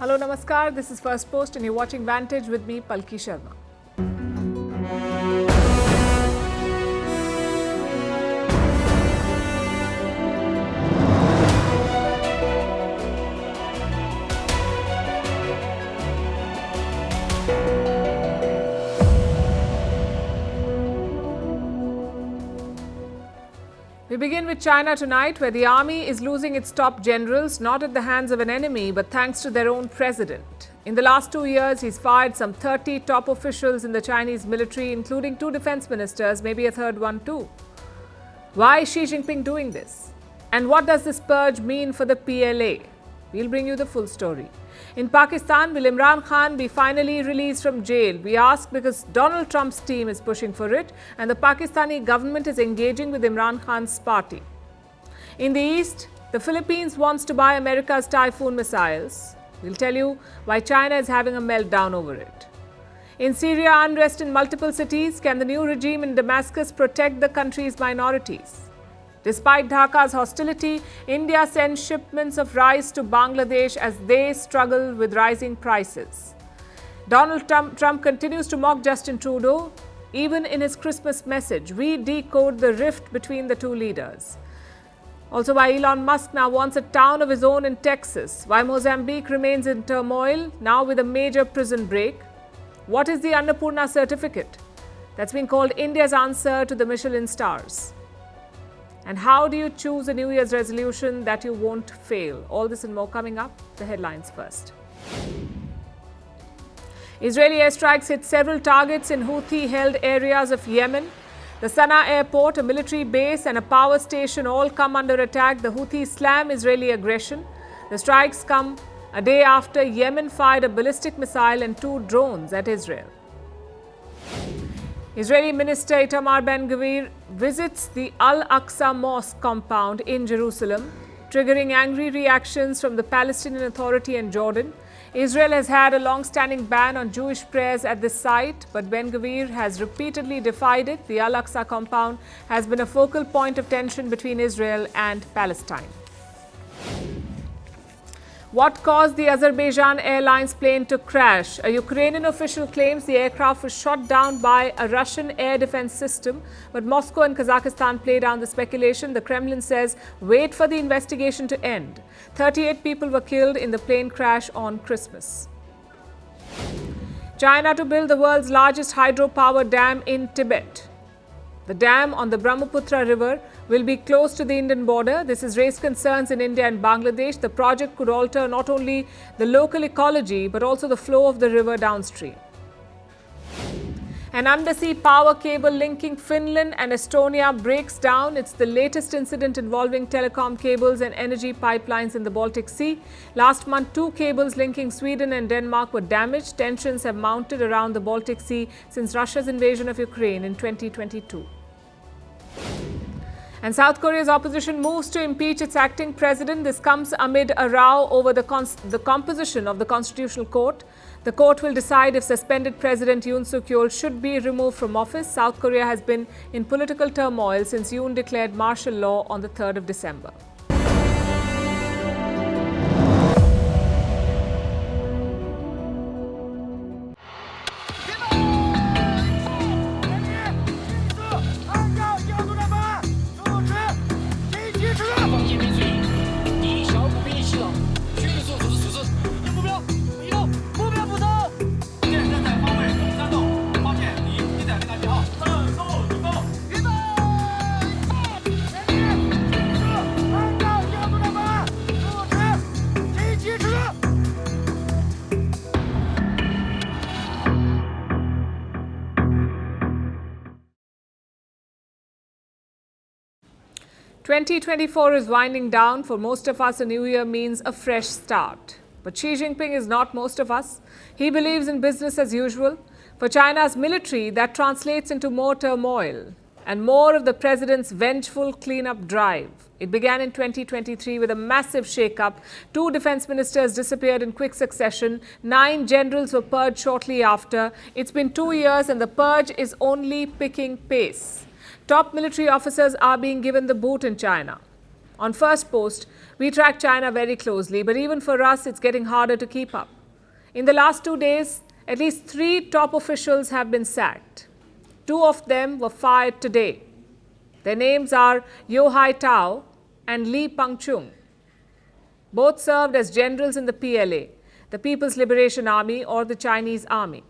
Hello, Namaskar. This is Firstpost and you're watching Vantage with me, Palki Sharma. We begin with China tonight, where the army is losing its top generals, not at the hands of an enemy, but thanks to their own president. In the last 2 years, he's fired some 30 top officials in the Chinese military, including 2 defense ministers, maybe a third one too. Why is Xi Jinping doing this? And what does this purge mean for the PLA? We'll bring you the full story. In Pakistan, will Imran Khan be finally released from jail? We ask because Donald Trump's team is pushing for it and the Pakistani government is engaging with Imran Khan's party. In the east, the Philippines wants to buy America's Typhoon missiles. We'll tell you why China is having a meltdown over it. In Syria, unrest in multiple cities. Can the new regime in Damascus protect the country's minorities? Despite Dhaka's hostility, India sends shipments of rice to Bangladesh as they struggle with rising prices. Donald Trump continues to mock Justin Trudeau. Even in his Christmas message, we decode the rift between the two leaders. Also, why Elon Musk now wants a town of his own in Texas. Why Mozambique remains in turmoil, now with a major prison break. What is the Anapa Certificate? That's been called India's answer to the Michelin stars. And how do you choose a New Year's resolution that you won't fail? All this and more coming up. The headlines first. Israeli airstrikes hit several targets in Houthi-held areas of Yemen. The Sana'a airport, a military base and a power station all come under attack. The Houthis slam Israeli aggression. The strikes come a day after Yemen fired a ballistic missile and 2 drones at Israel. Israeli Minister Itamar Ben-Gvir visits the Al-Aqsa Mosque compound in Jerusalem, triggering angry reactions from the Palestinian Authority and Jordan. Israel has had a long-standing ban on Jewish prayers at this site, but Ben-Gvir has repeatedly defied it. The Al-Aqsa compound has been a focal point of tension between Israel and Palestine. What caused the Azerbaijan Airlines plane to crash? A Ukrainian official claims the aircraft was shot down by a Russian air defense system, but Moscow and Kazakhstan play down the speculation. The Kremlin says, wait for the investigation to end. 38 people were killed in the plane crash on Christmas. China to build the world's largest hydropower dam in Tibet. The dam on the Brahmaputra River will be close to the Indian border. This has raised concerns in India and Bangladesh. The project could alter not only the local ecology but also the flow of the river downstream. An undersea power cable linking Finland and Estonia breaks down. It's the latest incident involving telecom cables and energy pipelines in the Baltic Sea. Last month, 2 cables linking Sweden and Denmark were damaged. Tensions have mounted around the Baltic Sea since Russia's invasion of Ukraine in 2022. And South Korea's opposition moves to impeach its acting president. This comes amid a row over the composition of the Constitutional Court. The court will decide if suspended President Yoon Suk-yeol should be removed from office. South Korea has been in political turmoil since Yoon declared martial law on the 3rd of December. "2024 is winding down. For most of us, a new year means a fresh start. But Xi Jinping is not most of us. He believes in business as usual. For China's military, that translates into more turmoil and more of the president's vengeful cleanup drive. It began in 2023 with a massive shake-up. 2 defense ministers disappeared in quick succession. 9 generals were purged shortly after. It's been 2 years and the purge is only picking pace. Top military officers are being given the boot in China. On Firstpost, we track China very closely, but even for us, it's getting harder to keep up. In the last 2 days, at least 3 top officials have been sacked. 2 of them were fired today. Their names are Yo Hai Tao and Li Pengchung. Both served as generals in the PLA, the People's Liberation Army, or the Chinese Army.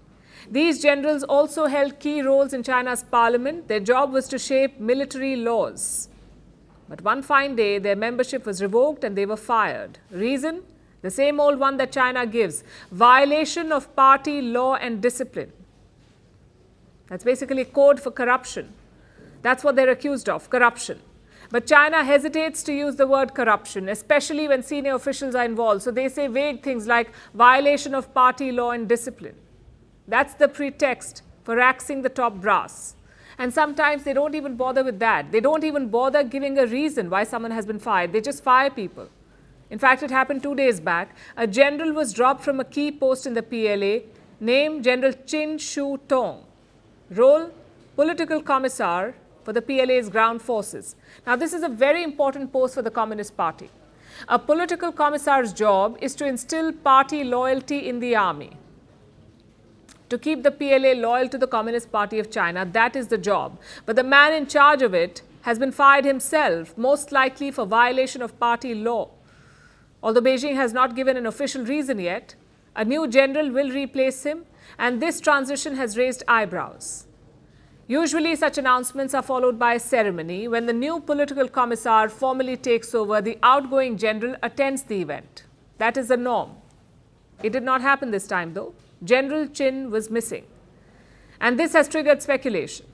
These generals also held key roles in China's parliament. Their job was to shape military laws. But one fine day, their membership was revoked and they were fired. Reason? The same old one that China gives: violation of party law and discipline. That's basically code for corruption. That's what they're accused of, corruption. But China hesitates to use the word corruption, especially when senior officials are involved. So they say vague things like violation of party law and discipline. That's the pretext for axing the top brass. And sometimes they don't even bother with that. They don't even bother giving a reason why someone has been fired. They just fire people. In fact, it happened 2 days back. A general was dropped from a key post in the PLA, named General Chin Shu Tong. Role: political commissar for the PLA's ground forces. Now, this is a very important post for the Communist Party. A political commissar's job is to instill party loyalty in the army. To keep the PLA loyal to the Communist Party of China, that is the job. But the man in charge of it has been fired himself, most likely for violation of party law. Although Beijing has not given an official reason yet, a new general will replace him, and this transition has raised eyebrows. Usually, such announcements are followed by a ceremony. When the new political commissar formally takes over, the outgoing general attends the event. That is the norm. It did not happen this time, though. General Chin was missing. And this has triggered speculation.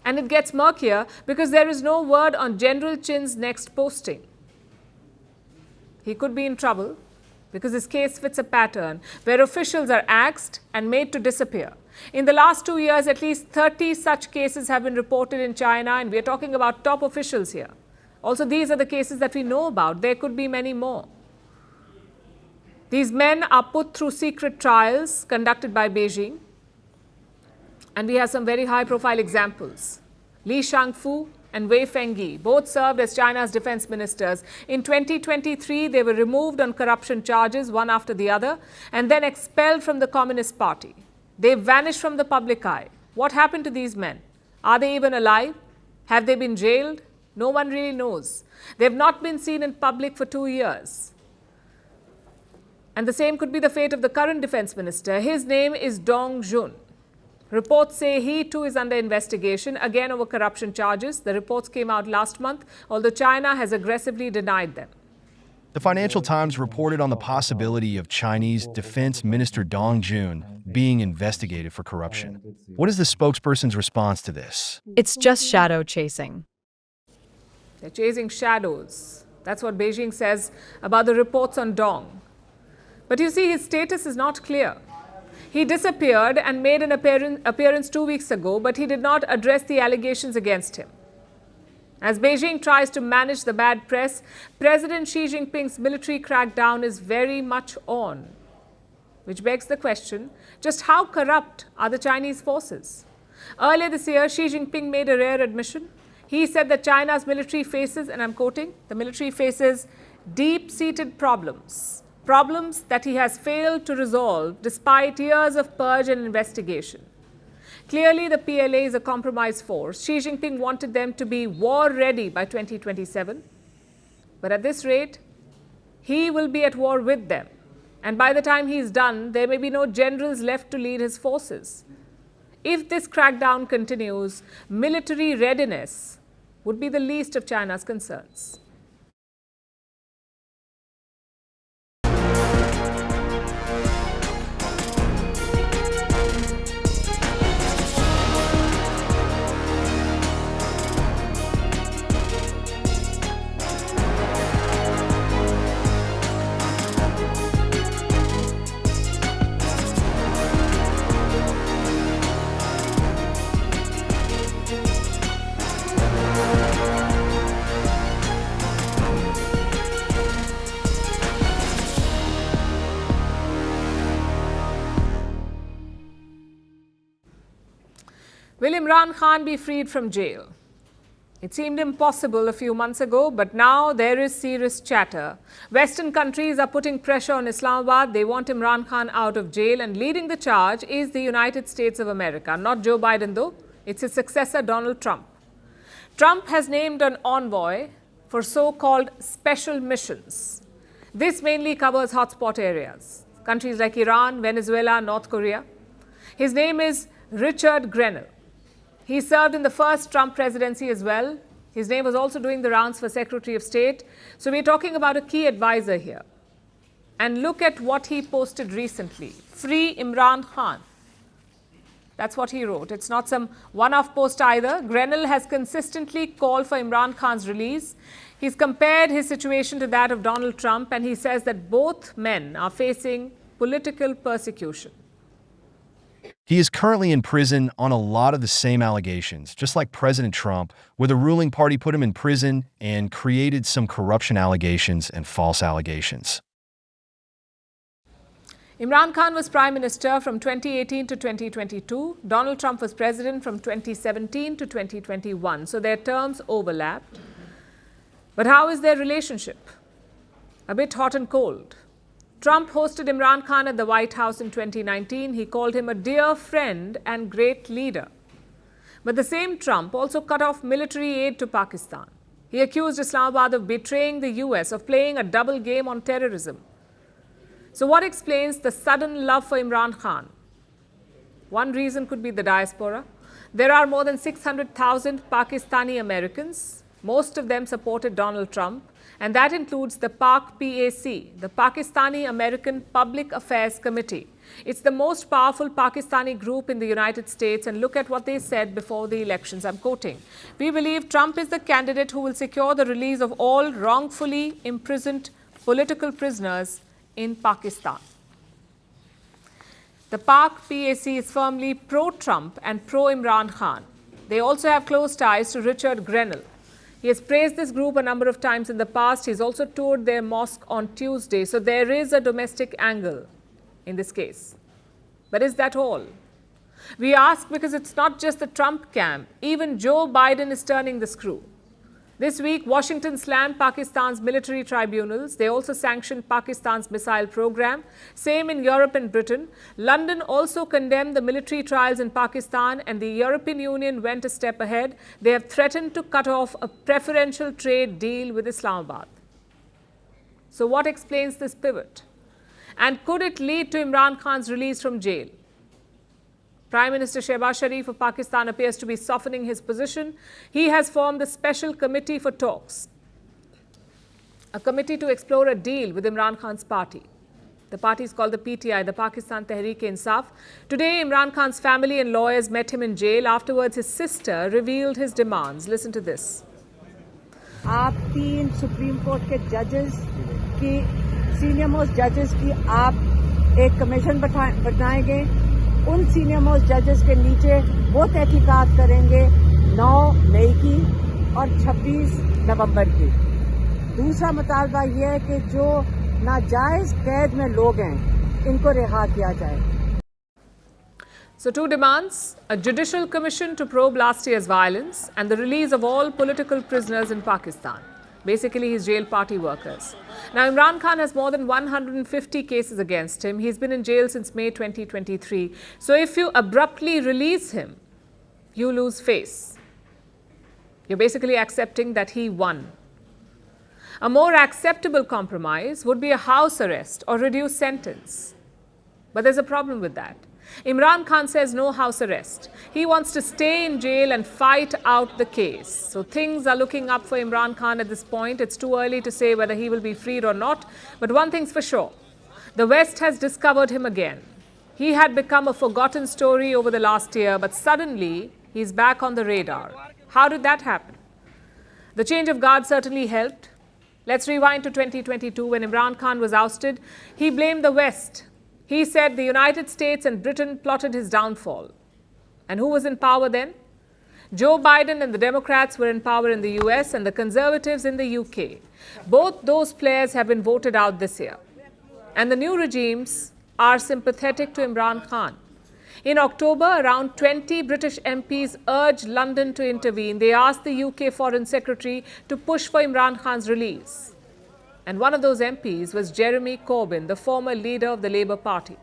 And it gets murkier because there is no word on General Chin's next posting. He could be in trouble because his case fits a pattern where officials are axed and made to disappear. In the last 2 years, at least 30 such cases have been reported in China, and we are talking about top officials here. Also, these are the cases that we know about. There could be many more. These men are put through secret trials conducted by Beijing, and we have some very high-profile examples. Li Shangfu and Wei Fengyi both served as China's defense ministers. In 2023, they were removed on corruption charges, one after the other, and then expelled from the Communist Party. They vanished from the public eye. What happened to these men? Are they even alive? Have they been jailed? No one really knows. They have not been seen in public for 2 years. And the same could be the fate of the current defense minister. His name is Dong Jun. Reports say he too is under investigation, again over corruption charges. The reports came out last month, although China has aggressively denied them. The Financial Times reported on the possibility of Chinese Defense Minister Dong Jun being investigated for corruption. What is the spokesperson's response to this? It's just shadow chasing. They're chasing shadows. That's what Beijing says about the reports on Dong. But you see, his status is not clear. He disappeared and made an appearance 2 weeks ago, but he did not address the allegations against him. As Beijing tries to manage the bad press, President Xi Jinping's military crackdown is very much on. Which begs the question, just how corrupt are the Chinese forces? Earlier this year, Xi Jinping made a rare admission. He said that China's military faces, and I'm quoting, the military faces deep-seated problems. Problems that he has failed to resolve despite years of purge and investigation. Clearly, the PLA is a compromise force. Xi Jinping wanted them to be war-ready by 2027. But at this rate, he will be at war with them. And by the time he's done, there may be no generals left to lead his forces. If this crackdown continues, military readiness would be the least of China's concerns. Will Imran Khan be freed from jail? It seemed impossible a few months ago, but now there is serious chatter. Western countries are putting pressure on Islamabad. They want Imran Khan out of jail, and leading the charge is the United States of America. Not Joe Biden, though. It's his successor, Donald Trump. Trump has named an envoy for so-called special missions. This mainly covers hotspot areas, countries like Iran, Venezuela, North Korea. His name is Richard Grenell. He served in the first Trump presidency as well. His name was also doing the rounds for Secretary of State. So we're talking about a key advisor here. And look at what he posted recently. Free Imran Khan. That's what he wrote. It's not some one-off post either. Grenell has consistently called for Imran Khan's release. He's compared his situation to that of Donald Trump, and he says that both men are facing political persecution. He is currently in prison on a lot of the same allegations, just like President Trump, where the ruling party put him in prison and created some corruption allegations and false allegations. Imran Khan was Prime Minister from 2018 to 2022. Donald Trump was President from 2017 to 2021. So their terms overlapped. But how is their relationship? A bit hot and cold. Trump hosted Imran Khan at the White House in 2019. He called him a dear friend and great leader. But the same Trump also cut off military aid to Pakistan. He accused Islamabad of betraying the US, of playing a double game on terrorism. So what explains the sudden love for Imran Khan? One reason could be the diaspora. There are more than 600,000 Pakistani Americans. Most of them supported Donald Trump. And that includes the PAC, the Pakistani American Public Affairs Committee. It's the most powerful Pakistani group in the United States, and look at what they said before the elections. I'm quoting. We believe Trump is the candidate who will secure the release of all wrongfully imprisoned political prisoners in Pakistan. The PAC is firmly pro-Trump and pro-Imran Khan. They also have close ties to Richard Grenell. He has praised this group a number of times in the past. He's also toured their mosque on Tuesday. So there is a domestic angle in this case. But is that all? We ask because it's not just the Trump camp. Even Joe Biden is turning the screw. This week, Washington slammed Pakistan's military tribunals. They also sanctioned Pakistan's missile program. Same in Europe and Britain. London also condemned the military trials in Pakistan, and the European Union went a step ahead. They have threatened to cut off a preferential trade deal with Islamabad. So what explains this pivot? And could it lead to Imran Khan's release from jail? Prime Minister Shehbaz Sharif of Pakistan appears to be softening his position. He has formed a special committee for talks, a committee to explore a deal with Imran Khan's party. The party is called the PTI, the Pakistan Tehreek-e-Insaf. Today, Imran Khan's family and lawyers met him in jail. Afterwards, his sister revealed his demands. Listen to this. आप 3 supreme court के जजेस की senior most जजेस की आप एक commission बनाएंगे. उन सीनियर मोस्ट जजेस के नीचे वो तहकीकात करेंगे 9 मई की और 26 नवंबर की. दूसरा मुतालबा ये है कि जो नाजायज कैद में लोग हैं इनको रिहा किया जाए. So two demands: a judicial commission to probe last year's violence and the release of all political prisoners in Pakistan. Basically, his jail party workers. Now, Imran Khan has more than 150 cases against him. He's been in jail since May 2023. So if you abruptly release him, you lose face. You're basically accepting that he won. A more acceptable compromise would be a house arrest or reduced sentence. But there's a problem with that. Imran Khan says no house arrest. He wants to stay in jail and fight out the case. So things are looking up for Imran Khan at this point. It's too early to say whether he will be freed or not. But one thing's for sure. The West has discovered him again. He had become a forgotten story over the last year, but suddenly he's back on the radar. How did that happen? The change of guard certainly helped. Let's rewind to 2022 when Imran Khan was ousted. He blamed the West. He said the United States and Britain plotted his downfall. And who was in power then? Joe Biden and the Democrats were in power in the US and the Conservatives in the UK. Both those players have been voted out this year. And the new regimes are sympathetic to Imran Khan. In October, around 20 British MPs urged London to intervene. They asked the UK Foreign Secretary to push for Imran Khan's release. And one of those MPs was Jeremy Corbyn, the former leader of the Labour Party.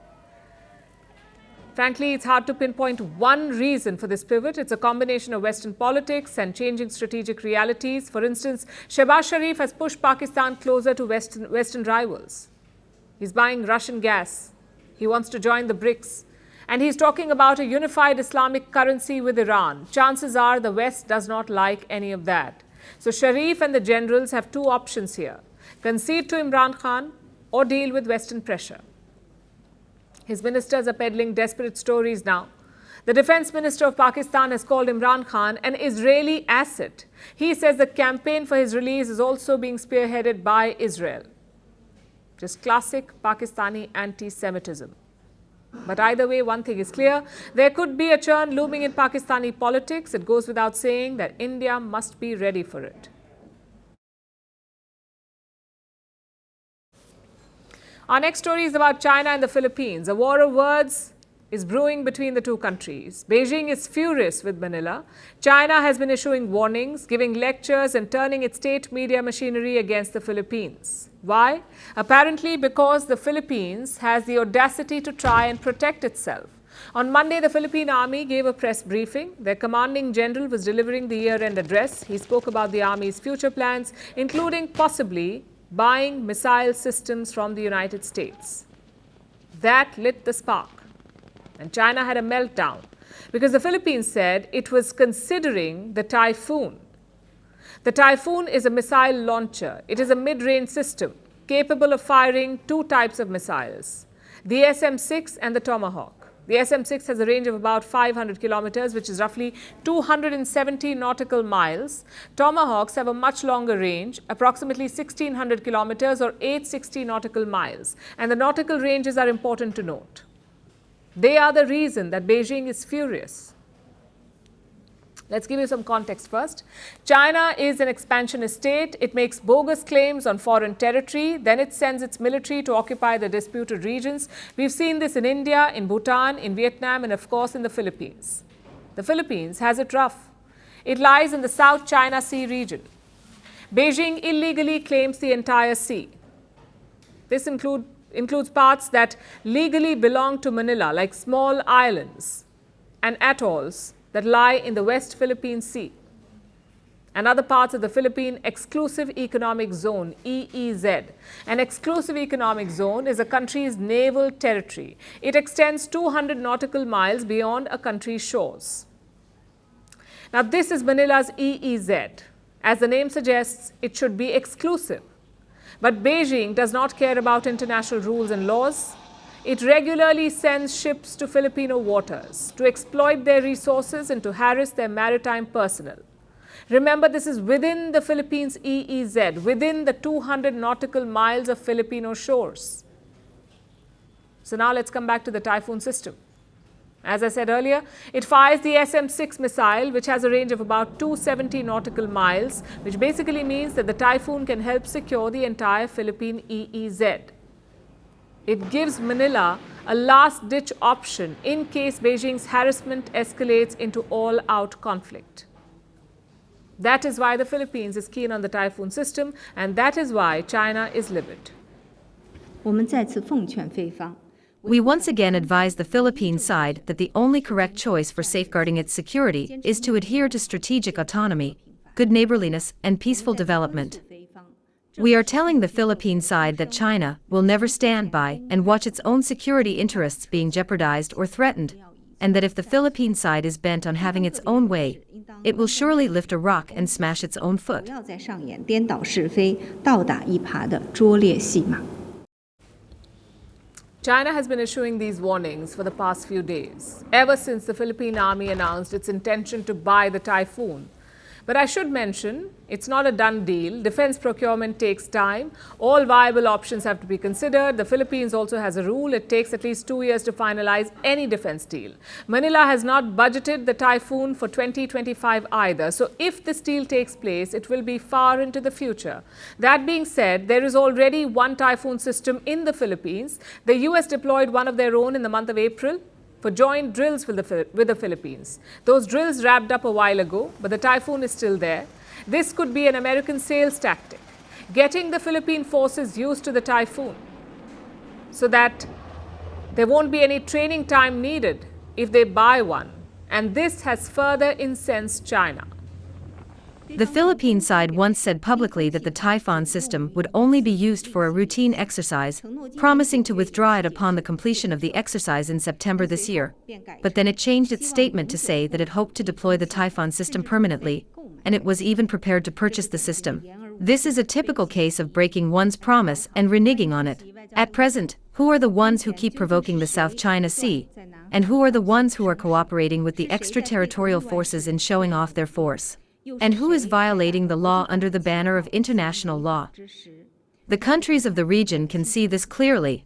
Frankly, it's hard to pinpoint one reason for this pivot. It's a combination of Western politics and changing strategic realities. For instance, Shehbaz Sharif has pushed Pakistan closer to Western rivals. He's buying Russian gas. He wants to join the BRICS. And he's talking about a unified Islamic currency with Iran. Chances are the West does not like any of that. So Sharif and the generals have two options here: concede to Imran Khan or deal with Western pressure. His ministers are peddling desperate stories now. The defense minister of Pakistan has called Imran Khan an Israeli asset. He says the campaign for his release is also being spearheaded by Israel. Just classic Pakistani anti-Semitism. But either way, one thing is clear. There could be a churn looming in Pakistani politics. It goes without saying that India must be ready for it. Our next story is about China and the Philippines. A war of words is brewing between the two countries. Beijing is furious with Manila. China has been issuing warnings, giving lectures and turning its state media machinery against the Philippines. Why? Apparently because the Philippines has the audacity to try and protect itself. On Monday, the Philippine Army gave a press briefing. Their commanding general was delivering the year-end address. He spoke about the Army's future plans, including possibly buying missile systems from the United States. That lit the spark. And China had a meltdown because the Philippines said it was considering the Typhoon. The Typhoon is a missile launcher. It is a mid-range system capable of firing two types of missiles, the SM-6 and the Tomahawk. The SM-6 has a range of about 500 kilometers, which is roughly 270 nautical miles. Tomahawks have a much longer range, approximately 1600 kilometers or 860 nautical miles. And the nautical ranges are important to note. They are the reason that Beijing is furious. Let's give you some context first. China is an expansionist state. It makes bogus claims on foreign territory. Then it sends its military to occupy the disputed regions. We've seen this in India, in Bhutan, in Vietnam, and of course in the Philippines. The Philippines has it rough. It lies in the South China Sea region. Beijing illegally claims the entire sea. This includes parts that legally belong to Manila, like small islands and atolls that lie in the West Philippine Sea and other parts of the Philippine Exclusive Economic Zone, EEZ. An exclusive economic zone is a country's naval territory. It extends 200 nautical miles beyond a country's shores. Now, this is Manila's EEZ. As the name suggests, it should be exclusive. But Beijing does not care about international rules and laws. It regularly sends ships to Filipino waters to exploit their resources and to harass their maritime personnel. Remember, this is within the Philippines' EEZ, within the 200 nautical miles of Filipino shores. So now let's come back to the Typhoon system. As I said earlier, it fires the SM-6 missile, which has a range of about 270 nautical miles, which basically means that the Typhoon can help secure the entire Philippine EEZ. It gives Manila a last-ditch option in case Beijing's harassment escalates into all-out conflict. That is why the Philippines is keen on the Typhoon system, and that is why China is livid. We once again advise the Philippine side that the only correct choice for safeguarding its security is to adhere to strategic autonomy, good neighborliness, and peaceful development. We are telling the Philippine side that China will never stand by and watch its own security interests being jeopardized or threatened, and that if the Philippine side is bent on having its own way, it will surely lift a rock and smash its own foot. China has been issuing these warnings for the past few days, ever since the Philippine Army announced its intention to buy the Typhoon. But I should mention, it's not a done deal. Defense procurement takes time. All viable options have to be considered. The Philippines also has a rule. It takes at least 2 years to finalize any defense deal. Manila has not budgeted the Typhoon for 2025 either. So if this deal takes place, it will be far into the future. That being said, there is already one Typhoon system in the Philippines. The US deployed one of their own in the month of April for joint drills with the Philippines. Those drills wrapped up a while ago, but the typhoon is still there. This could be an American sales tactic, getting the Philippine forces used to the typhoon so that there won't be any training time needed if they buy one. And this has further incensed China. The Philippine side once said publicly that the Typhoon system would only be used for a routine exercise, promising to withdraw it upon the completion of the exercise in September this year. But then it changed its statement to say that it hoped to deploy the Typhoon system permanently, and it was even prepared to purchase the system. This is a typical case of breaking one's promise and reneging on it. At present, who are the ones who keep provoking the South China Sea? And who are the ones who are cooperating with the extraterritorial forces in showing off their force? And who is violating the law under the banner of international law? The countries of the region can see this clearly.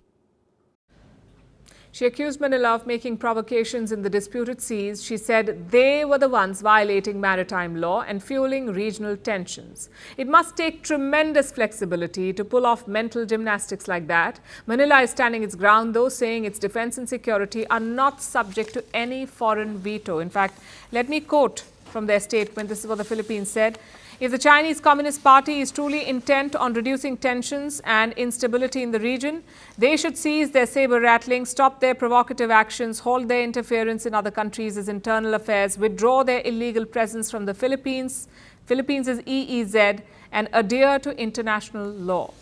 She accused Manila of making provocations in the disputed seas. She said they were the ones violating maritime law and fueling regional tensions. It must take tremendous flexibility to pull off mental gymnastics like that. Manila is standing its ground, though, saying its defense and security are not subject to any foreign veto. In fact, let me quote from their statement. This is what the Philippines said. If the Chinese Communist Party is truly intent on reducing tensions and instability in the region, they should cease their saber rattling, stop their provocative actions, halt their interference in other countries' internal affairs, withdraw their illegal presence from the Philippines' EEZ, and adhere to international law.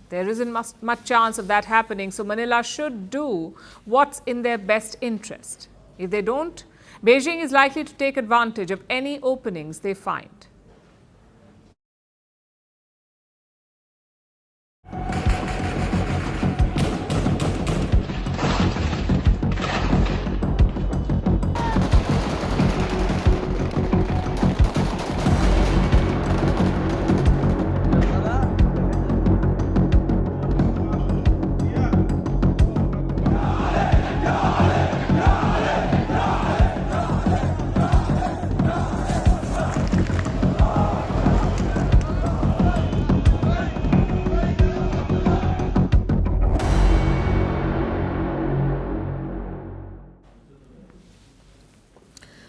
There isn't much chance of that happening, so Manila should do what's in their best interest. If they don't, Beijing is likely to take advantage of any openings they find.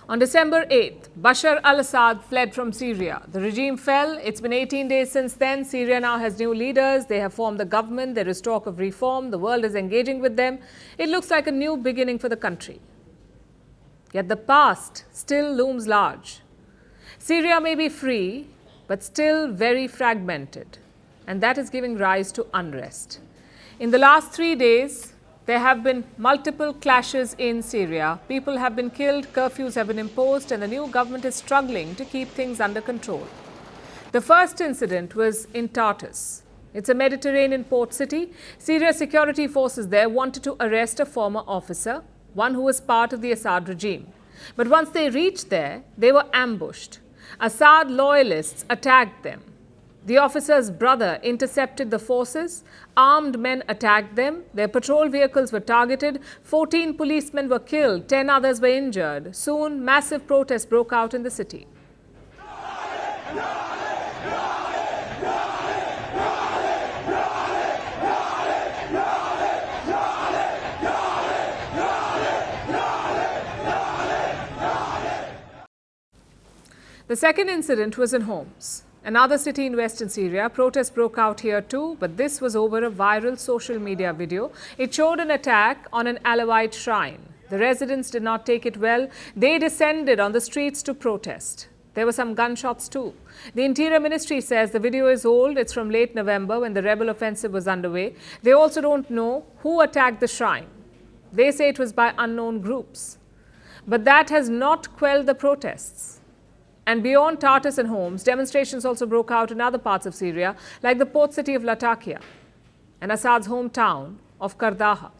On December 8th, Bashar al-Assad fled from Syria. The regime fell. It's been 18 days since then. Syria now has new leaders. They have formed the government. There is talk of reform. The world is engaging with them. It looks like a new beginning for the country. Yet the past still looms large. Syria may be free, but still very fragmented. And that is giving rise to unrest. In the last 3 days, there have been multiple clashes in Syria. People have been killed, curfews have been imposed, and the new government is struggling to keep things under control. The first incident was in Tartus. It's a Mediterranean port city. Syria's security forces there wanted to arrest a former officer, one who was part of the Assad regime. But once they reached there, they were ambushed. Assad loyalists attacked them. The officer's brother intercepted the forces. Armed men attacked them. Their patrol vehicles were targeted. 14 policemen were killed. 10 others were injured. Soon, massive protests broke out in the city. The second incident was in Homs, another city in western Syria. Protests broke out here too, but this was over a viral social media video. It showed an attack on an Alawite shrine. The residents did not take it well. They descended on the streets to protest. There were some gunshots too. The Interior Ministry says the video is old. It's from late November when the rebel offensive was underway. They also don't know who attacked the shrine. They say it was by unknown groups. But that has not quelled the protests. And beyond Tartus and Homs, demonstrations also broke out in other parts of Syria, like the port city of Latakia and Assad's hometown of Kardaha.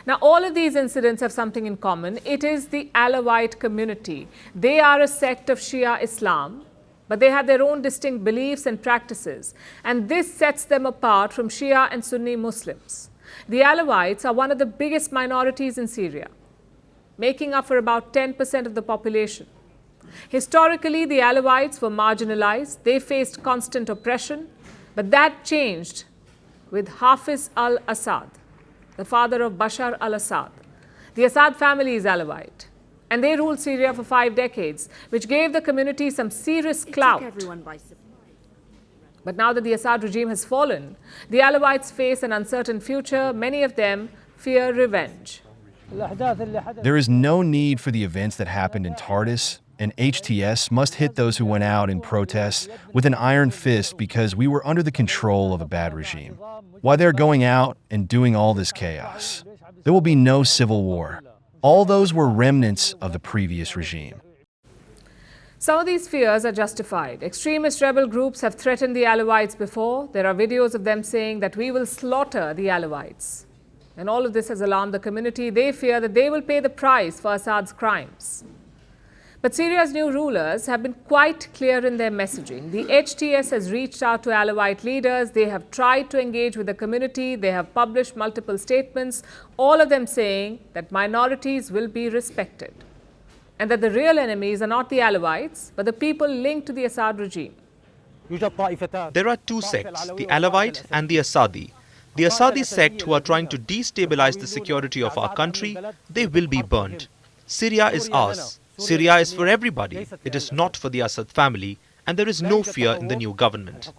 Now, all of these incidents have something in common. It is the Alawite community. They are a sect of Shia Islam, but they have their own distinct beliefs and practices. And this sets them apart from Shia and Sunni Muslims. The Alawites are one of the biggest minorities in Syria, making up for about 10% of the population. Historically, the Alawites were marginalized. They faced constant oppression, but that changed with Hafiz al-Assad. the father of Bashar al-Assad. The Assad family is Alawite, and they ruled Syria for 5 decades, which gave the community some serious clout. But now that the Assad regime has fallen, the Alawites face an uncertain future. Many of them fear revenge. There is no need for the events that happened in Tartus, and HTS must hit those who went out in protests with an iron fist because we were under the control of a bad regime. While they're going out and doing all this chaos, there will be no civil war. All those were remnants of the previous regime. Some of these fears are justified. Extremist rebel groups have threatened the Alawites before. There are videos of them saying that we will slaughter the Alawites. And all of this has alarmed the community. They fear that they will pay the price for Assad's crimes. But Syria's new rulers have been quite clear in their messaging. The HTS has reached out to Alawite leaders. They have tried to engage with the community. They have published multiple statements, all of them saying that minorities will be respected, and that the real enemies are not the Alawites, but the people linked to the Assad regime. There are two sects, the Alawite and the Assadi. The Assadi sect, who are trying to destabilize the security of our country, they will be burnt. Syria is ours. Syria is for everybody. It is not for the Assad family, and there is no fear in the new government.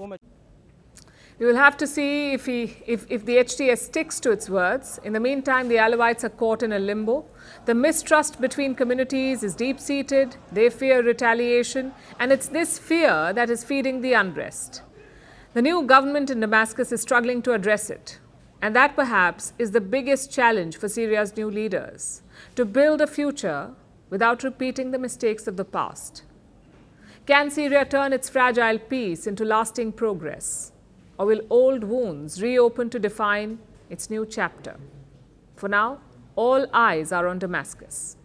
We will have to see if the HTS sticks to its words. In the meantime, the Alawites are caught in a limbo. The mistrust between communities is deep-seated. They fear retaliation, and it's this fear that is feeding the unrest. The new government in Damascus is struggling to address it, and that perhaps is the biggest challenge for Syria's new leaders: to build a future without repeating the mistakes of the past. Can Syria turn its fragile peace into lasting progress? Or will old wounds reopen to define its new chapter? For now, all eyes are on Damascus.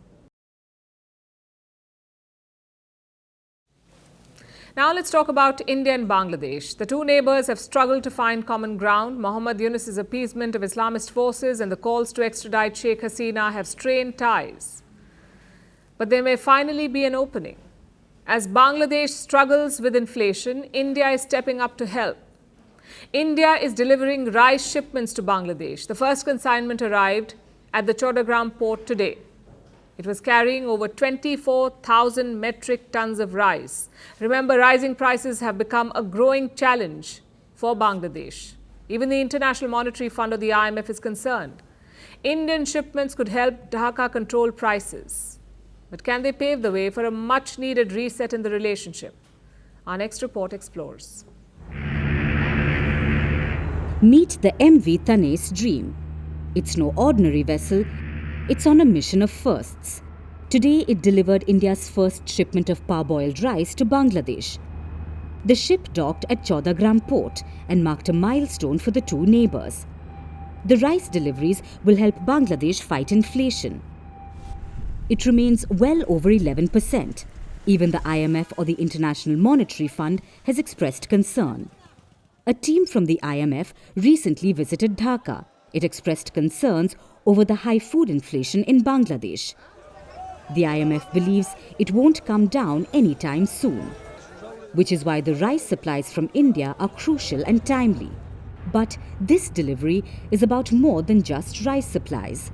Now let's talk about India and Bangladesh. The two neighbors have struggled to find common ground. Mohammad Yunus's appeasement of Islamist forces and the calls to extradite Sheikh Hasina have strained ties. But there may finally be an opening. As Bangladesh struggles with inflation, India is stepping up to help. India is delivering rice shipments to Bangladesh. The first consignment arrived at the Chodagram port today. It was carrying over 24,000 metric tons of rice. Remember, rising prices have become a growing challenge for Bangladesh. Even the International Monetary Fund or the IMF is concerned. Indian shipments could help Dhaka control prices. But can they pave the way for a much-needed reset in the relationship? Our next report explores. Meet the MV Tane's Dream. It's no ordinary vessel. It's on a mission of firsts. Today, it delivered India's first shipment of parboiled rice to Bangladesh. The ship docked at Chodagram port and marked a milestone for the two neighbors. The rice deliveries will help Bangladesh fight inflation. It remains well over 11%. Even the IMF or the International Monetary Fund has expressed concern. A team from the IMF recently visited Dhaka. It expressed concerns over the high food inflation in Bangladesh. The IMF believes it won't come down anytime soon, which is why the rice supplies from India are crucial and timely. But this delivery is about more than just rice supplies.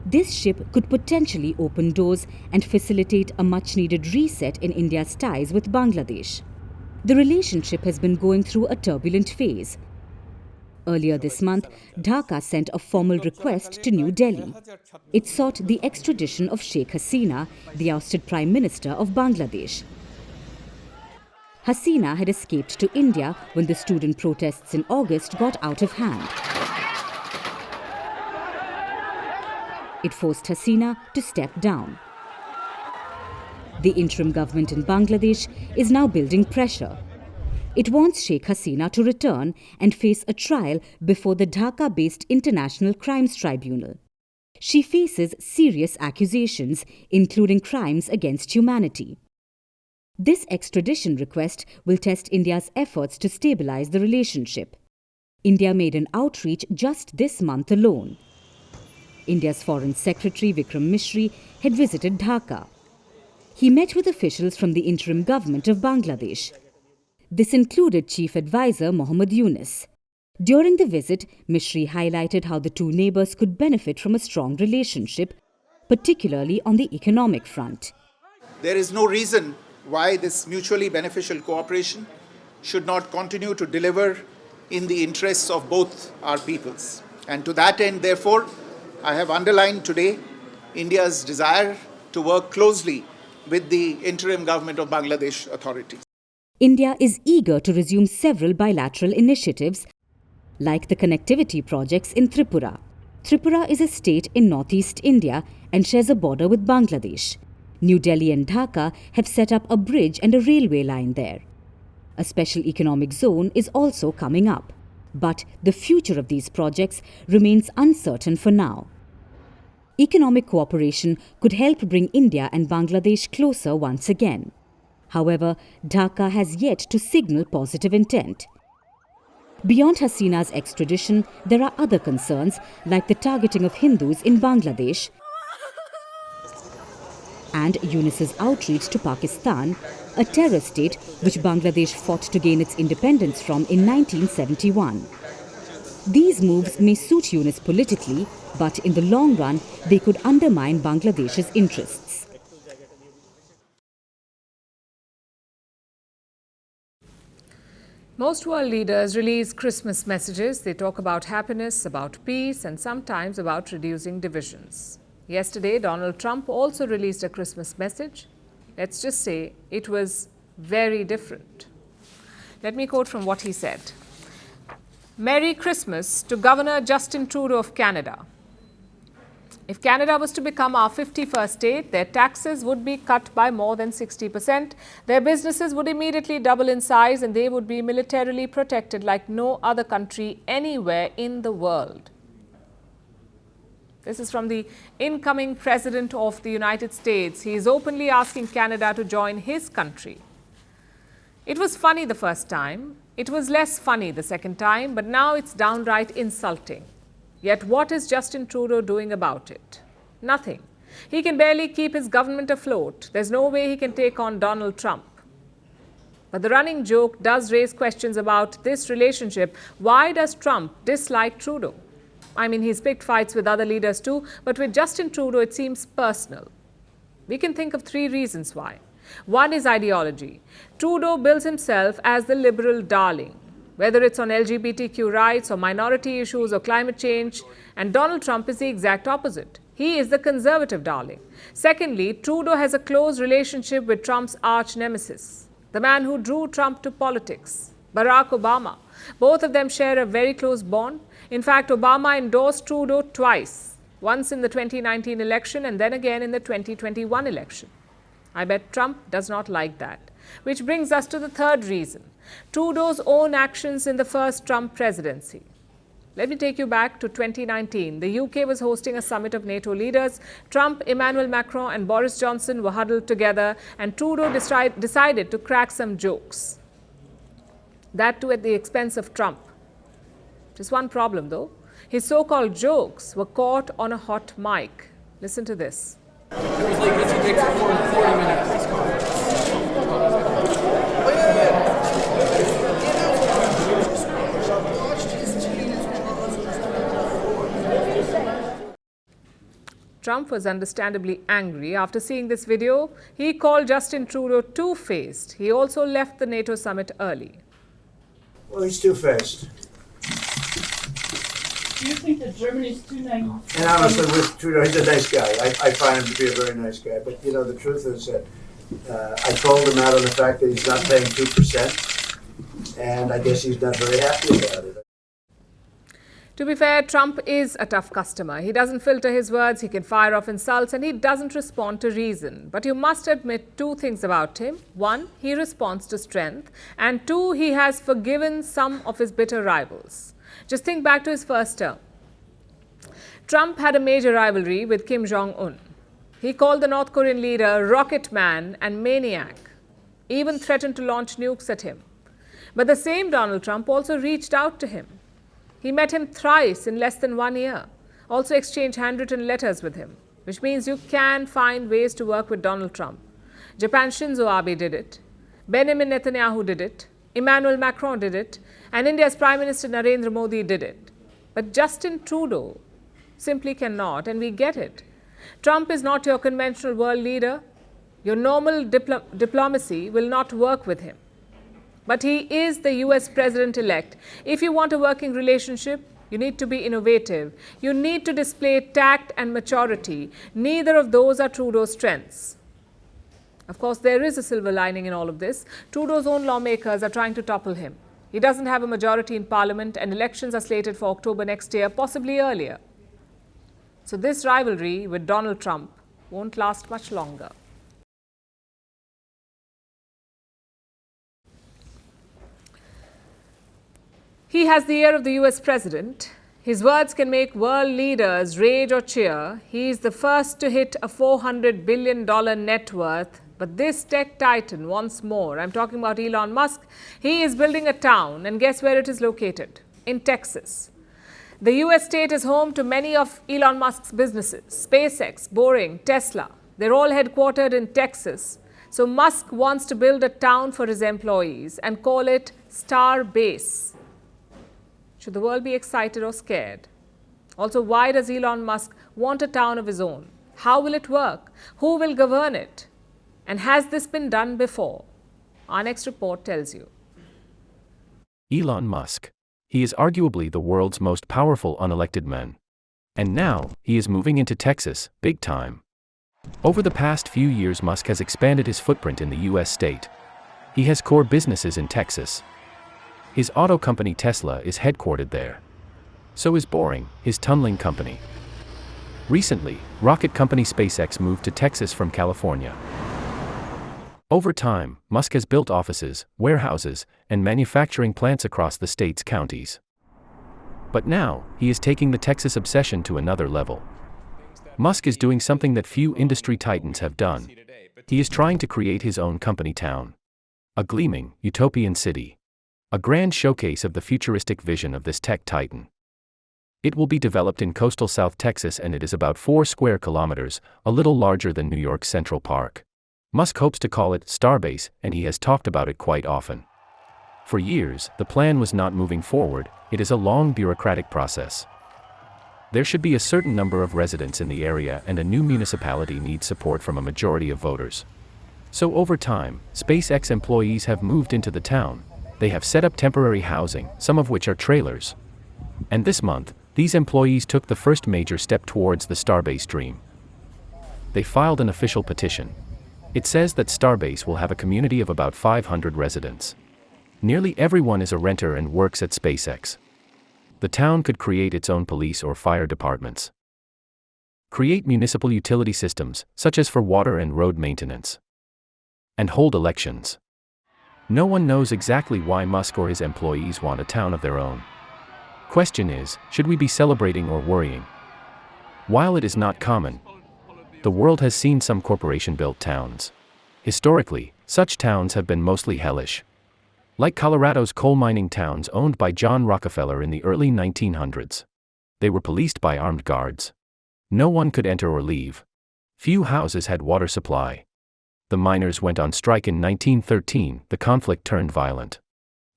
This ship could potentially open doors and facilitate a much-needed reset in India's ties with Bangladesh. The relationship has been going through a turbulent phase. Earlier this month, Dhaka sent a formal request to New Delhi. It sought the extradition of Sheikh Hasina, the ousted Prime Minister of Bangladesh. Hasina had escaped to India when the student protests in August got out of hand. It forced Hasina to step down. The interim government in Bangladesh is now building pressure. It wants Sheikh Hasina to return and face a trial before the Dhaka-based International Crimes Tribunal. She faces serious accusations, including crimes against humanity. This extradition request will test India's efforts to stabilize the relationship. India made an outreach just this month alone. India's Foreign Secretary Vikram Misri had visited Dhaka. He met with officials from the interim government of Bangladesh. This included Chief Advisor Mohammad Yunus. During the visit, Mishri highlighted how the two neighbours could benefit from a strong relationship, particularly on the economic front. There is no reason why this mutually beneficial cooperation should not continue to deliver in the interests of both our peoples. And to that end, therefore, I have underlined today India's desire to work closely with the interim government of Bangladesh authorities. India is eager to resume several bilateral initiatives, like the connectivity projects in Tripura. Tripura is a state in northeast India and shares a border with Bangladesh. New Delhi and Dhaka have set up a bridge and a railway line there. A special economic zone is also coming up, but the future of these projects remains uncertain for now. Economic cooperation could help bring India and Bangladesh closer once again. However, Dhaka has yet to signal positive intent. Beyond Hasina's extradition, there are other concerns like the targeting of Hindus in Bangladesh and UNICEF's outreach to Pakistan, a terror state which Bangladesh fought to gain its independence from in 1971. These moves may suit UNICE politically, but in the long run, they could undermine Bangladesh's interests. Most world leaders release Christmas messages. They talk about happiness, about peace, and sometimes about reducing divisions. Yesterday, Donald Trump also released a Christmas message. Let's just say it was very different. Let me quote from what he said. Merry Christmas to Governor Justin Trudeau of Canada. If Canada was to become our 51st state, their taxes would be cut by more than 60%. Their businesses would immediately double in size and they would be militarily protected like no other country anywhere in the world. This is from the incoming President of the United States. He is openly asking Canada to join his country. It was funny the first time. It was less funny the second time, but now it's downright insulting. Yet what is Justin Trudeau doing about it? Nothing. He can barely keep his government afloat. There's no way he can take on Donald Trump. But the running joke does raise questions about this relationship. Why does Trump dislike Trudeau? I mean, he's picked fights with other leaders too, but with Justin Trudeau, it seems personal. We can think of 3 reasons why. One is ideology. Trudeau bills himself as the liberal darling, whether it's on LGBTQ rights or minority issues or climate change, and Donald Trump is the exact opposite. He is the conservative darling. Secondly, Trudeau has a close relationship with Trump's arch nemesis, the man who drew Trump to politics, Barack Obama. Both of them share a very close bond. In fact, Obama endorsed Trudeau twice, once in the 2019 election and then again in the 2021 election. I bet Trump does not like that. Which brings us to the third reason, Trudeau's own actions in the first Trump presidency. Let me take you back to 2019. The UK was hosting a summit of NATO leaders. Trump, Emmanuel Macron and Boris Johnson were huddled together and Trudeau decided to crack some jokes. That too at the expense of Trump. Just one problem though. His so-called jokes were caught on a hot mic. Listen to this. It was like this, he takes 40 minutes. Trump was understandably angry. After seeing this video, he called Justin Trudeau two-faced. He also left the NATO summit early. Well, he's two-faced. Do you think that Germany's too nice? And honestly, with Trudeau, he's a nice guy. I find him to be a very nice guy. But, you know, the truth is that I called him out on the fact that he's not paying 2%. And I guess he's not very happy about it. To be fair, Trump is a tough customer. He doesn't filter his words, he can fire off insults, and he doesn't respond to reason. But you must admit 2 things about him. 1, he responds to strength. And 2, he has forgiven some of his bitter rivals. Just think back to his first term. Trump had a major rivalry with Kim Jong-un. He called the North Korean leader Rocket Man and Maniac, even threatened to launch nukes at him. But the same Donald Trump also reached out to him. He met him thrice in less than 1 year, also exchanged handwritten letters with him, which means you can find ways to work with Donald Trump. Japan's Shinzo Abe did it. Benjamin Netanyahu did it. Emmanuel Macron did it, and India's Prime Minister Narendra Modi did it. But Justin Trudeau simply cannot, and we get it. Trump is not your conventional world leader. Your normal diplomacy will not work with him. But he is the US president-elect. If you want a working relationship, you need to be innovative. You need to display tact and maturity. Neither of those are Trudeau's strengths. Of course, there is a silver lining in all of this. Trudeau's own lawmakers are trying to topple him. He doesn't have a majority in Parliament, and elections are slated for October next year, possibly earlier. So this rivalry with Donald Trump won't last much longer. He has the ear of the US president. His words can make world leaders rage or cheer. He is the first to hit a $400 billion net worth. But this tech titan wants more. I'm talking about Elon Musk. He is building a town, and guess where it is located? In Texas. The US state is home to many of Elon Musk's businesses: SpaceX, Boring, Tesla. They're all headquartered in Texas. So Musk wants to build a town for his employees and call it Starbase. Should the world be excited or scared? Also, why does Elon Musk want a town of his own? How will it work? Who will govern it? And has this been done before? Our next report tells you. Elon Musk. He is arguably the world's most powerful unelected man. And now, he is moving into Texas, big time. Over the past few years, Musk has expanded his footprint in the US state. He has core businesses in Texas. His auto company Tesla is headquartered there. So is Boring, his tunneling company. Recently, rocket company SpaceX moved to Texas from California. Over time, Musk has built offices, warehouses, and manufacturing plants across the state's counties. But now, he is taking the Texas obsession to another level. Musk is doing something that few industry titans have done. He is trying to create his own company town. A gleaming, utopian city. A grand showcase of the futuristic vision of this tech titan. It will be developed in coastal South Texas, and it is about 4 square kilometers, a little larger than New York's Central Park. Musk hopes to call it Starbase, and he has talked about it quite often. For years, the plan was not moving forward. It is a long bureaucratic process. There should be a certain number of residents in the area, and a new municipality needs support from a majority of voters. So over time, SpaceX employees have moved into the town. They have set up temporary housing, some of which are trailers. And this month, these employees took the first major step towards the Starbase dream. They filed an official petition. It says that Starbase will have a community of about 500 residents. Nearly everyone is a renter and works at SpaceX. The town could create its own police or fire departments. Create municipal utility systems, such as for water and road maintenance. And hold elections. No one knows exactly why Musk or his employees want a town of their own. Question is, should we be celebrating or worrying? While it is not common, the world has seen some corporation-built towns. Historically, such towns have been mostly hellish. Like Colorado's coal mining towns owned by John Rockefeller in the early 1900s. They were policed by armed guards. No one could enter or leave. Few houses had water supply. The miners went on strike in 1913, the conflict turned violent.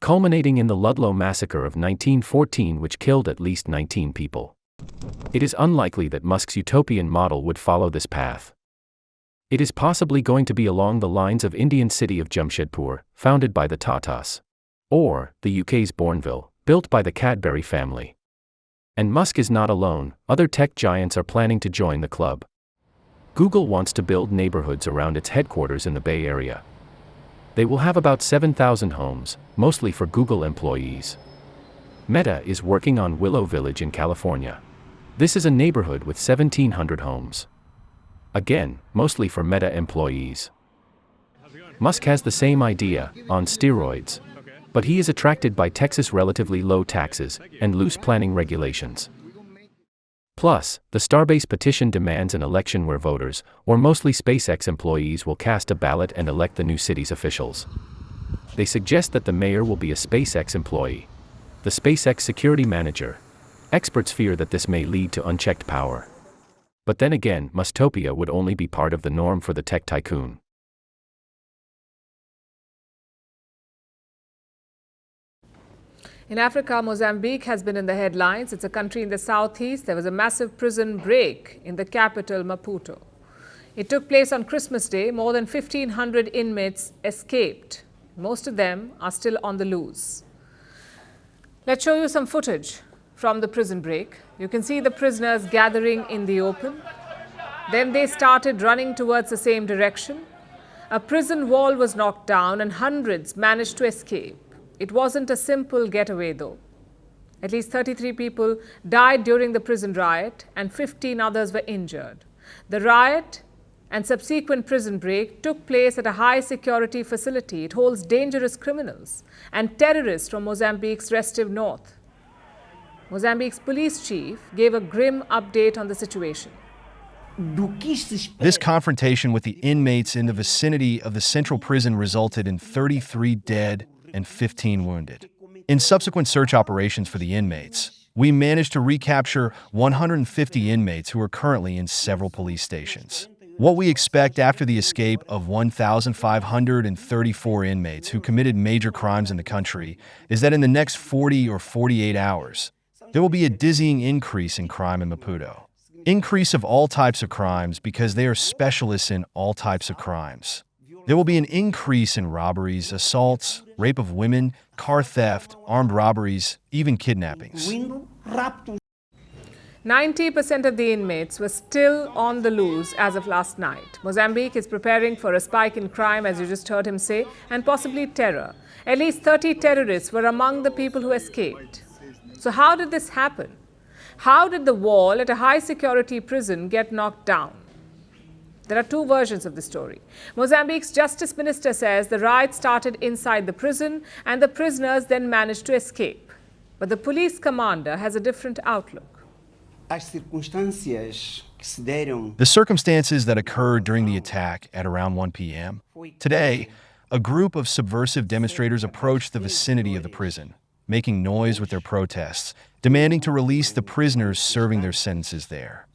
Culminating in the Ludlow Massacre of 1914, which killed at least 19 people. It is unlikely that Musk's utopian model would follow this path. It is possibly going to be along the lines of Indian city of Jamshedpur, founded by the Tatas. Or, the UK's Bourneville, built by the Cadbury family. And Musk is not alone, other tech giants are planning to join the club. Google wants to build neighborhoods around its headquarters in the Bay Area. They will have about 7,000 homes, mostly for Google employees. Meta is working on Willow Village in California. This is a neighborhood with 1,700 homes. Again, mostly for Meta employees. Musk has the same idea, on steroids. But he is attracted by Texas' relatively low taxes and loose planning regulations. Plus, the Starbase petition demands an election where voters, or mostly SpaceX employees, will cast a ballot and elect the new city's officials. They suggest that the mayor will be a SpaceX employee. The SpaceX security manager. Experts fear that this may lead to unchecked power. But then again, Mustopia would only be part of the norm for the tech tycoon. In Africa, Mozambique has been in the headlines. It's a country in the southeast. There was a massive prison break in the capital, Maputo. It took place on Christmas Day. More than 1,500 inmates escaped. Most of them are still on the loose. Let's show you some footage from the prison break. You can see the prisoners gathering in the open. Then they started running towards the same direction. A prison wall was knocked down and hundreds managed to escape. It wasn't a simple getaway, though. At least 33 people died during the prison riot and 15 others were injured. The riot and subsequent prison break took place at a high-security facility. It holds dangerous criminals and terrorists from Mozambique's restive north. Mozambique's police chief gave a grim update on the situation. This confrontation with the inmates in the vicinity of the central prison resulted in 33 dead and 15 wounded. In subsequent search operations for the inmates, we managed to recapture 150 inmates who are currently in several police stations. What we expect after the escape of 1,534 inmates who committed major crimes in the country is that in the next 40 or 48 hours, there will be a dizzying increase in crime in Maputo. Increase of all types of crimes because they are specialists in all types of crimes. There will be an increase in robberies, assaults, rape of women, car theft, armed robberies, even kidnappings. 90% of the inmates were still on the loose as of last night. Mozambique is preparing for a spike in crime, as you just heard him say, and possibly terror. At least 30 terrorists were among the people who escaped. So how did this happen? How did the wall at a high-security prison get knocked down? There are two versions of the story. Mozambique's justice minister says the riot started inside the prison and the prisoners then managed to escape. But the police commander has a different outlook. The circumstances that occurred during the attack at around 1 p.m. Today, a group of subversive demonstrators approached the vicinity of the prison, making noise with their protests, demanding to release the prisoners serving their sentences there.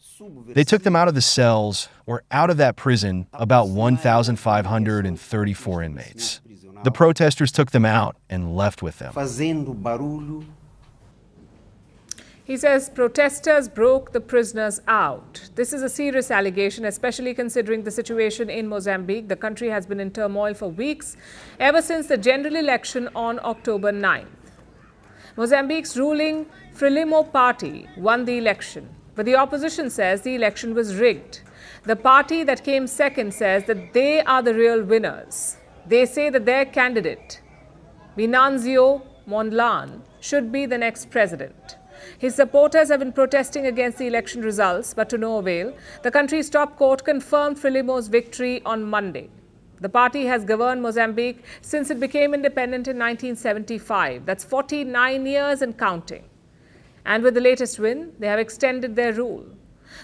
They took them out of the cells, or out of that prison, about 1,534 inmates. The protesters took them out and left with them. He says protesters broke the prisoners out. This is a serious allegation, especially considering the situation in Mozambique. The country has been in turmoil for weeks, ever since the general election on October 9th. Mozambique's ruling Frelimo party won the election, but the opposition says the election was rigged. The party that came second says that they are the real winners. They say that their candidate, Venancio Mondlane, should be the next president. His supporters have been protesting against the election results, but to no avail. The country's top court confirmed Frelimo's victory on Monday. The party has governed Mozambique since it became independent in 1975. That's 49 years and counting. And with the latest win, they have extended their rule.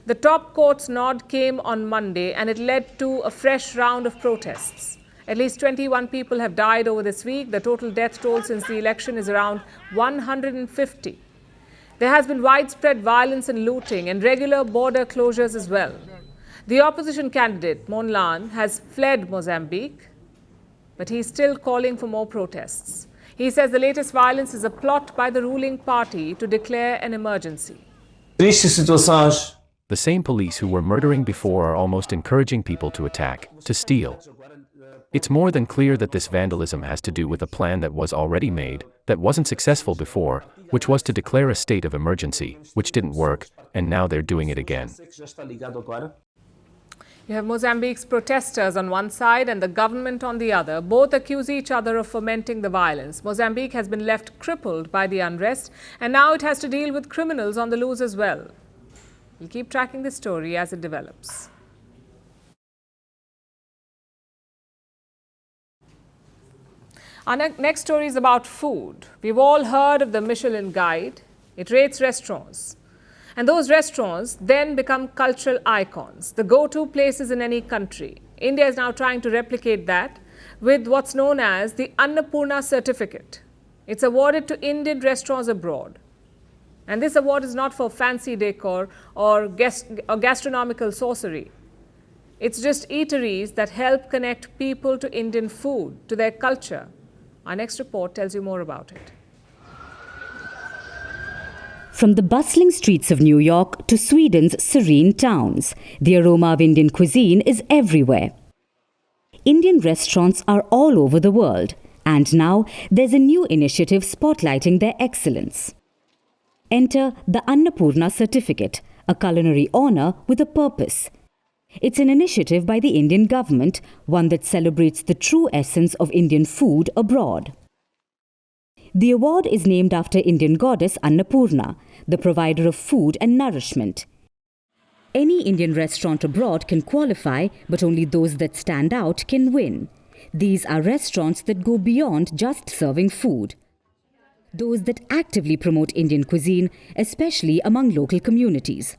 The top court's nod came on Monday and it led to a fresh round of protests. At least 21 people have died over this week. The total death toll since the election is around 150. There has been widespread violence and looting and regular border closures as well. The opposition candidate, Mondlane, has fled Mozambique, but he's still calling for more protests. He says the latest violence is a plot by the ruling party to declare an emergency. The same police who were murdering before are almost encouraging people to attack, to steal. It's more than clear that this vandalism has to do with a plan that was already made, that wasn't successful before, which was to declare a state of emergency, which didn't work, and now they're doing it again. You have Mozambique's protesters on one side and the government on the other. Both accuse each other of fomenting the violence. Mozambique has been left crippled by the unrest, and now it has to deal with criminals on the loose as well. We'll keep tracking this story as it develops. Our next story is about food. We've all heard of the Michelin Guide. It rates restaurants. And those restaurants then become cultural icons, the go-to places in any country. India is now trying to replicate that with what's known as the Anapa Certificate. It's awarded to Indian restaurants abroad. And this award is not for fancy decor or gastronomical sorcery. It's just eateries that help connect people to Indian food, to their culture. Our next report tells you more about it. From the bustling streets of New York to Sweden's serene towns, the aroma of Indian cuisine is everywhere. Indian restaurants are all over the world, and now there's a new initiative spotlighting their excellence. Enter the Annapurna Certificate, a culinary honour with a purpose. It's an initiative by the Indian government, one that celebrates the true essence of Indian food abroad. The award is named after Indian goddess Annapurna, the provider of food and nourishment. Any Indian restaurant abroad can qualify, but only those that stand out can win. These are restaurants that go beyond just serving food. Those that actively promote Indian cuisine, especially among local communities.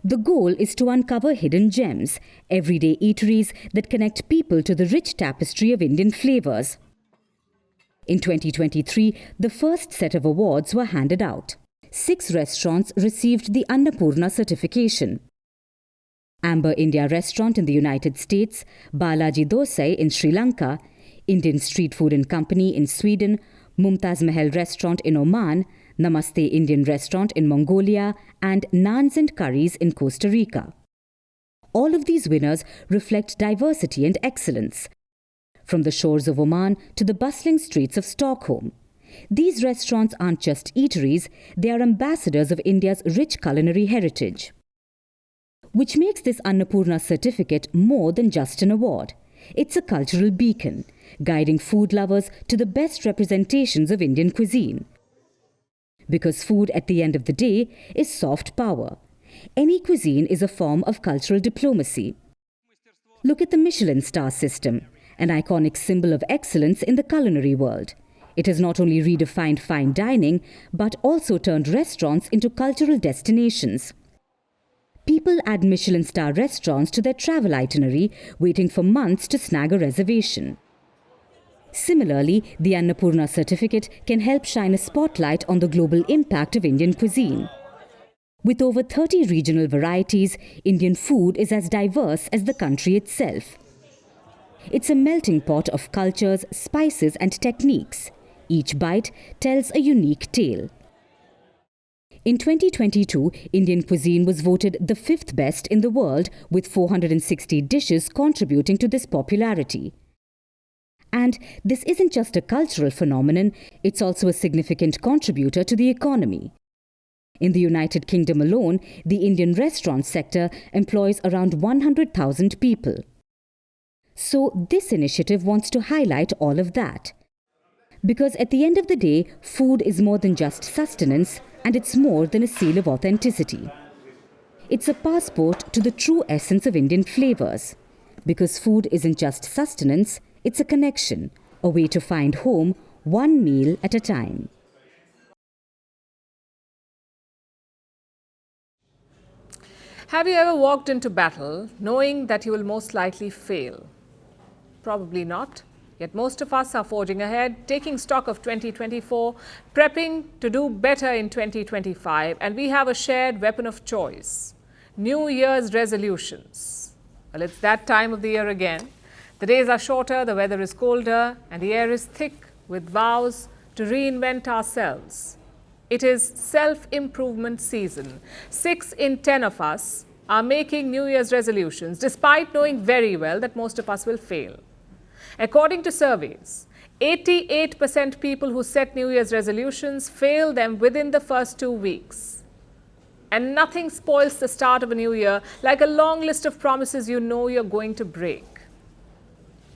The goal is to uncover hidden gems, everyday eateries that connect people to the rich tapestry of Indian flavours. In 2023, the first set of awards were handed out. 6 restaurants received the Annapurna certification. Amber India Restaurant in the United States, Balaji Dosai in Sri Lanka, Indian Street Food and Company in Sweden, Mumtaz Mahal Restaurant in Oman, Namaste Indian Restaurant in Mongolia, and Naans and Curries in Costa Rica. All of these winners reflect diversity and excellence, from the shores of Oman to the bustling streets of Stockholm. These restaurants aren't just eateries, they are ambassadors of India's rich culinary heritage. Which makes this Annapurna certificate more than just an award. It's a cultural beacon, guiding food lovers to the best representations of Indian cuisine. Because food at the end of the day is soft power. Any cuisine is a form of cultural diplomacy. Look at the Michelin star system, an iconic symbol of excellence in the culinary world. It has not only redefined fine dining, but also turned restaurants into cultural destinations. People add Michelin star restaurants to their travel itinerary, waiting for months to snag a reservation. Similarly, the Annapurna certificate can help shine a spotlight on the global impact of Indian cuisine. With over 30 regional varieties, Indian food is as diverse as the country itself. It's a melting pot of cultures, spices, and techniques. Each bite tells a unique tale. In 2022, Indian cuisine was voted the 5th best in the world, with 460 dishes contributing to this popularity. And this isn't just a cultural phenomenon, it's also a significant contributor to the economy. In the United Kingdom alone, the Indian restaurant sector employs around 100,000 people. So this initiative wants to highlight all of that. Because at the end of the day, food is more than just sustenance, and it's more than a seal of authenticity. It's a passport to the true essence of Indian flavours. Because food isn't just sustenance, it's a connection, a way to find home, one meal at a time. Have you ever walked into battle knowing that you will most likely fail? Probably not. Yet most of us are forging ahead, taking stock of 2024, prepping to do better in 2025, and we have a shared weapon of choice: New Year's resolutions. Well, it's that time of the year again. The days are shorter, the weather is colder, and the air is thick with vows to reinvent ourselves. It is self-improvement season. 6 in 10 of us are making New Year's resolutions, despite knowing very well that most of us will fail. According to surveys, 88% people who set New Year's resolutions fail them within the first 2 weeks. And nothing spoils the start of a new year like a long list of promises you know you're going to break.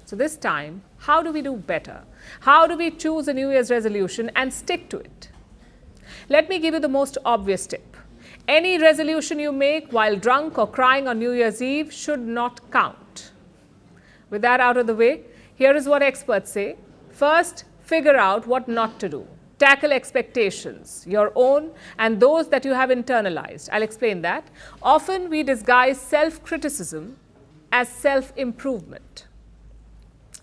So this time, how do we do better? How do we choose a New Year's resolution and stick to it? Let me give you the most obvious tip. Any resolution you make while drunk or crying on New Year's Eve should not count. With that out of the way, here is what experts say. First, figure out what not to do. Tackle expectations, your own and those that you have internalized. I'll explain that. Often we disguise self-criticism as self-improvement.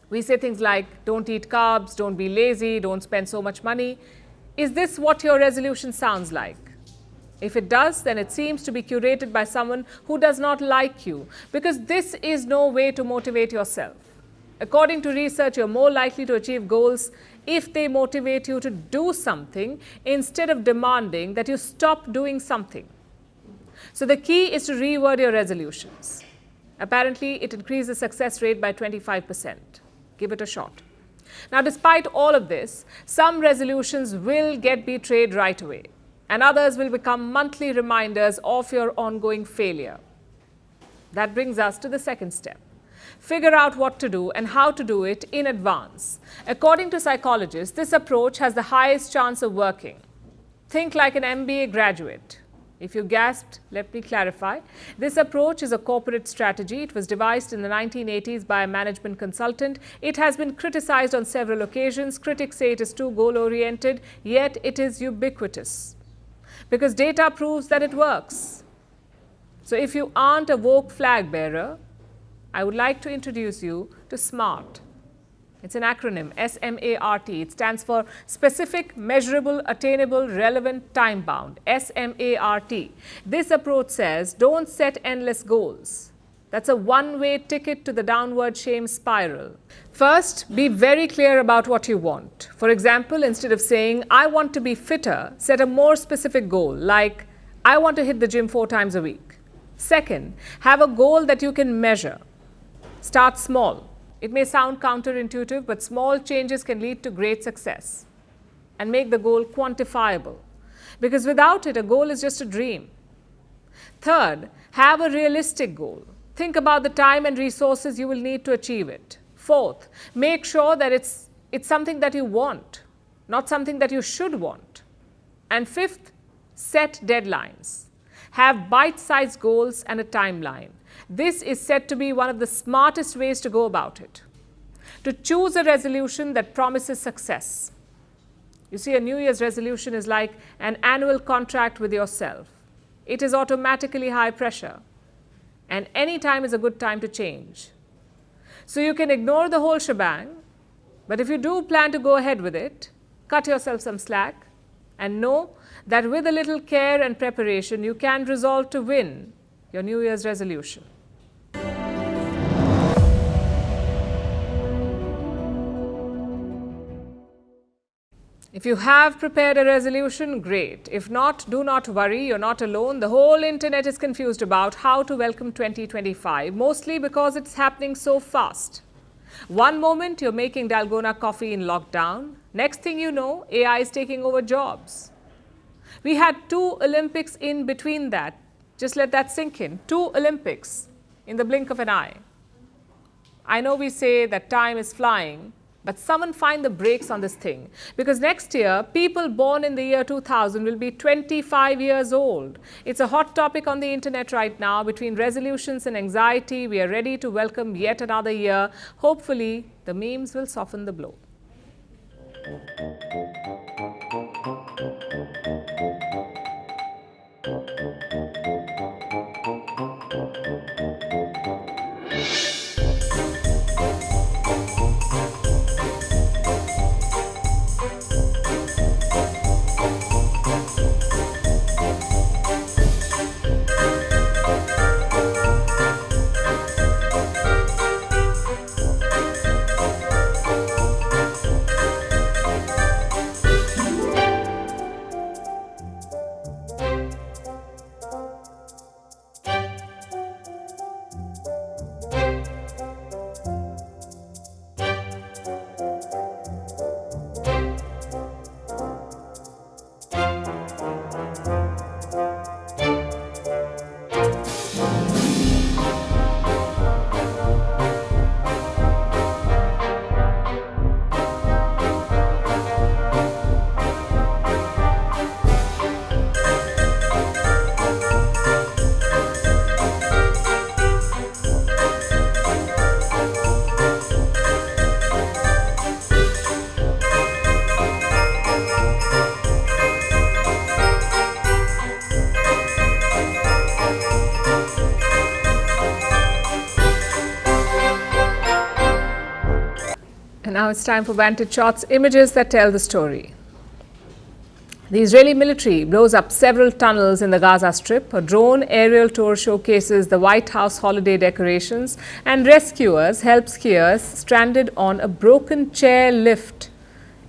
We say things like, don't eat carbs, don't be lazy, don't spend so much money. Is this what your resolution sounds like? If it does, then it seems to be curated by someone who does not like you, because this is no way to motivate yourself. According to research, you're more likely to achieve goals if they motivate you to do something instead of demanding that you stop doing something. So the key is to reword your resolutions. Apparently, it increases success rate by 25%. Give it a shot. Now, despite all of this, some resolutions will get betrayed right away, and others will become monthly reminders of your ongoing failure. That brings us to the second step. Figure out what to do and how to do it in advance. According to psychologists, this approach has the highest chance of working. Think like an MBA graduate. If you gasped, let me clarify. This approach is a corporate strategy. It was devised in the 1980s by a management consultant. It has been criticized on several occasions. Critics say it is too goal-oriented, yet it is ubiquitous. Because data proves that it works. So if you aren't a woke flag bearer, I would like to introduce you to SMART. It's an acronym, SMART. It stands for Specific, Measurable, Attainable, Relevant, Time-Bound, SMART. This approach says, don't set endless goals. That's a one-way ticket to the downward shame spiral. First, be very clear about what you want. For example, instead of saying, I want to be fitter, set a more specific goal, like, I want to hit the gym 4 times a week. Second, have a goal that you can measure. Start small. It may sound counterintuitive, but small changes can lead to great success. And make the goal quantifiable. Because without it, a goal is just a dream. Third, have a realistic goal. Think about the time and resources you will need to achieve it. Fourth, make sure that it's something that you want, not something that you should want. And fifth, set deadlines. Have bite-sized goals and a timeline. This is said to be one of the smartest ways to go about it. To choose a resolution that promises success. You see, a New Year's resolution is like an annual contract with yourself. It is automatically high pressure, and any time is a good time to change. So you can ignore the whole shebang, but if you do plan to go ahead with it, cut yourself some slack, and know that with a little care and preparation, you can resolve to win your New Year's resolution. If you have prepared a resolution, great. If not, do not worry, you're not alone. The whole internet is confused about how to welcome 2025, mostly because it's happening so fast. One moment you're making Dalgona coffee in lockdown. Next thing you know, AI is taking over jobs. We had 2 Olympics in between that. Just let that sink in. 2 Olympics in the blink of an eye. I know we say that time is flying, but someone find the brakes on this thing. Because next year, people born in the year 2000 will be 25 years old. It's a hot topic on the internet right now. Between resolutions and anxiety, we are ready to welcome yet another year. Hopefully, the memes will soften the blow. And now it's time for Vantage Shots, images that tell the story. The Israeli military blows up several tunnels in the Gaza Strip. A drone aerial tour showcases the White House holiday decorations, and rescuers help skiers stranded on a broken chair lift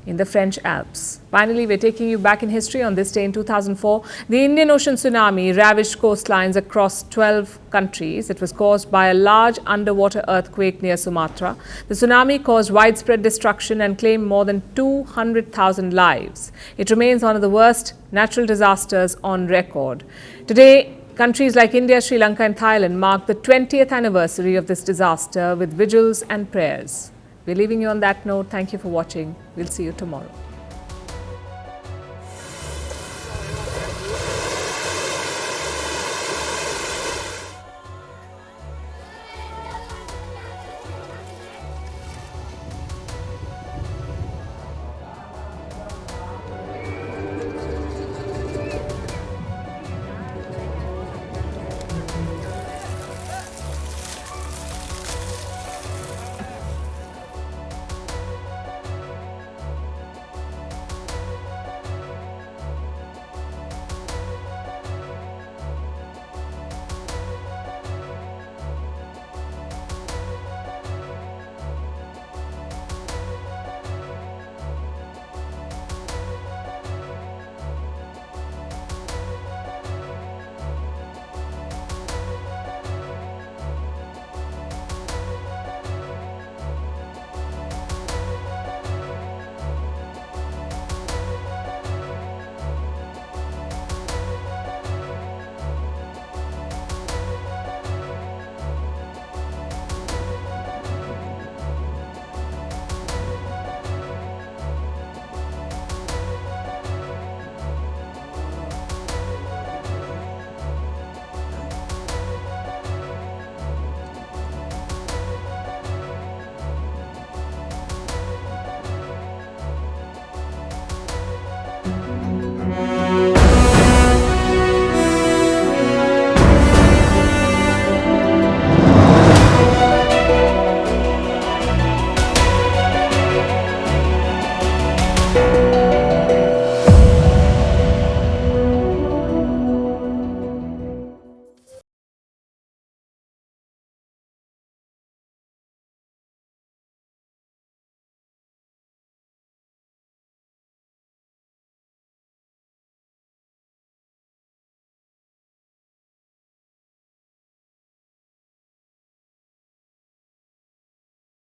in the French Alps. Finally, we're taking you back in history. On this day in 2004, the Indian Ocean tsunami ravaged coastlines across 12 countries. It was caused by a large underwater earthquake near Sumatra. The tsunami caused widespread destruction and claimed more than 200,000 lives. It remains one of the worst natural disasters on record. Today, countries like India, Sri Lanka and Thailand mark the 20th anniversary of this disaster with vigils and prayers. We're leaving you on that note. Thank you for watching. We'll see you tomorrow.